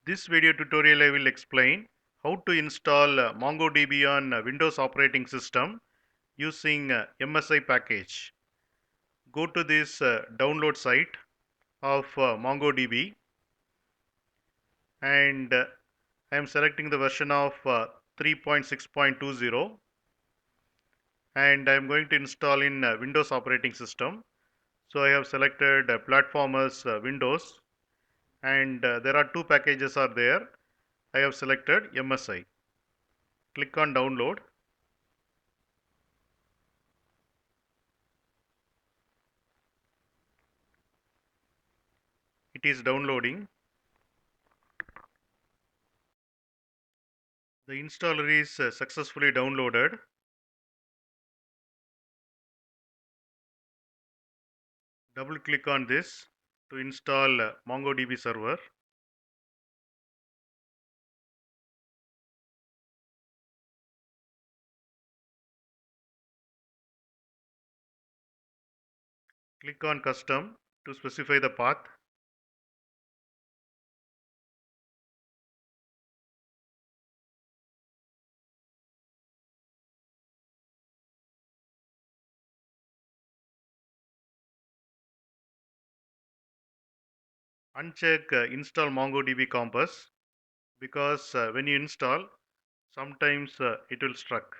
This video tutorial I will explain how to install MongoDB on Windows operating system using MSI package. Go to this download site of MongoDB and I am selecting the version of 3.6.20 and I am going to install in Windows operating system. So I have selected platform as Windows and there are two packages are there. I have selected MSI. Click on download. It is downloading. The installer is successfully downloaded. Double click on this to install MongoDB server. Click on custom to specify the path. Uncheck install MongoDB compass because when you install sometimes it will struck.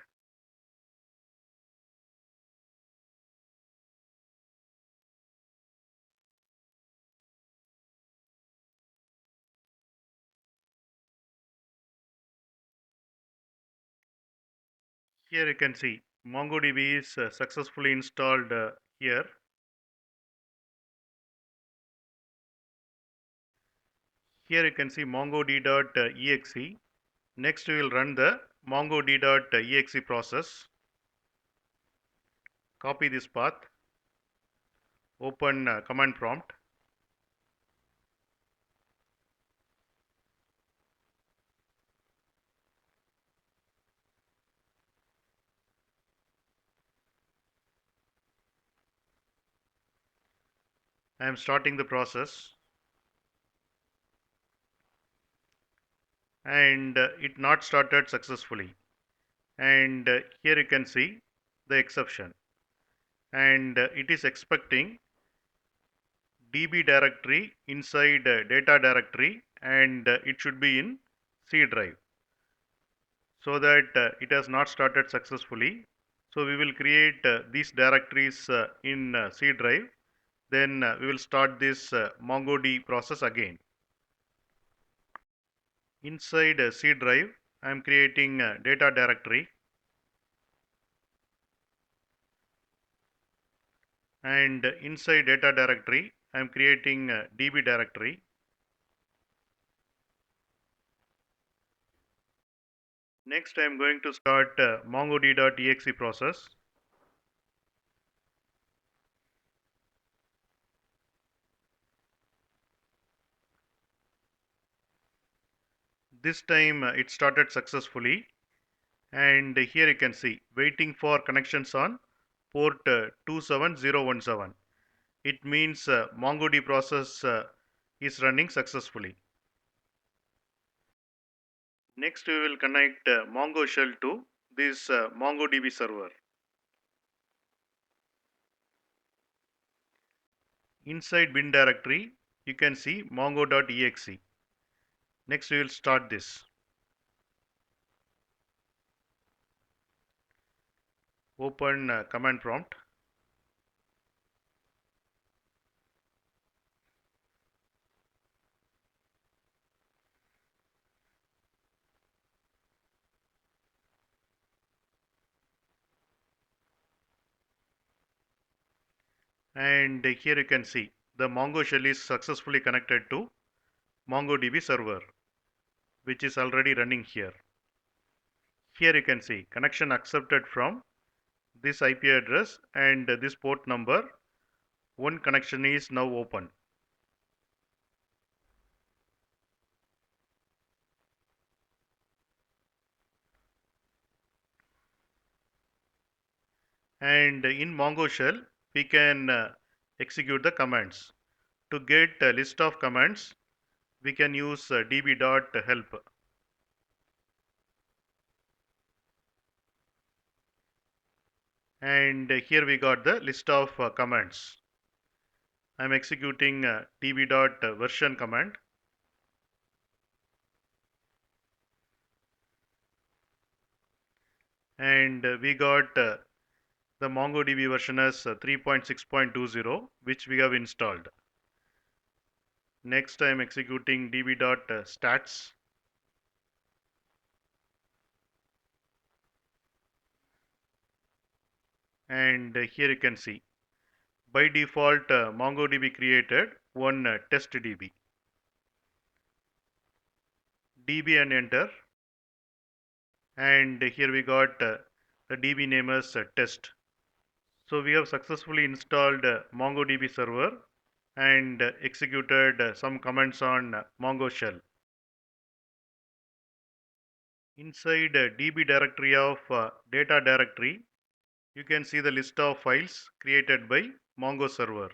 Here you can see MongoDB is successfully installed here. Here you can see MongoD.exe. Next we will run the MongoD.exe process. Copy this path. Open command prompt. I am starting the process and it not started successfully. And here you can see the exception. And it is expecting DB directory inside data directory and it should be in C drive. So that it has not started successfully. So we will create these directories in C drive. Then we will start this MongoDB process again. Inside C drive, I am creating data directory and inside data directory, I am creating DB directory. Next, I am going to start MongoDB.exe process. This time it started successfully and here you can see waiting for connections on port 27017. It means MongoDB process is running successfully. Next we will connect Mongo shell to this MongoDB server. Inside bin directory you can see mongo.exe. Next we will start this. Open command prompt. And here you can see the Mongo shell is successfully connected to MongoDB server, which is already running here. Here you can see connection accepted from this IP address and this port number. One connection is now open. And in Mongo shell, we can execute the commands. To get a list of commands, we can use db.help. And here we got the list of commands. I am executing db.version command. And we got the MongoDB version as 3.6.20, which we have installed. Next, I am executing db.stats. And here you can see, by default, MongoDB created one test DB. DB and enter. And here we got the DB name as test. So we have successfully installed MongoDB server and executed some commands on Mongo shell. Inside DB directory of data directory, you can see the list of files created by Mongo server.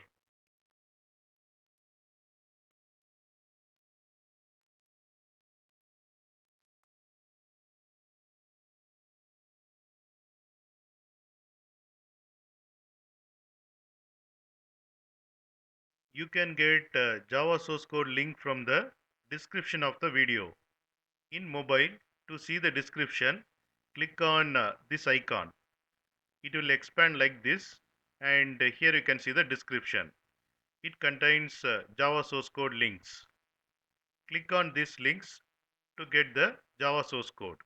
You can get Java source code link from the description of the video. In mobile, to see the description, click on this icon. It will expand like this, and here you can see the description. It contains Java source code links. Click on these links to get the Java source code.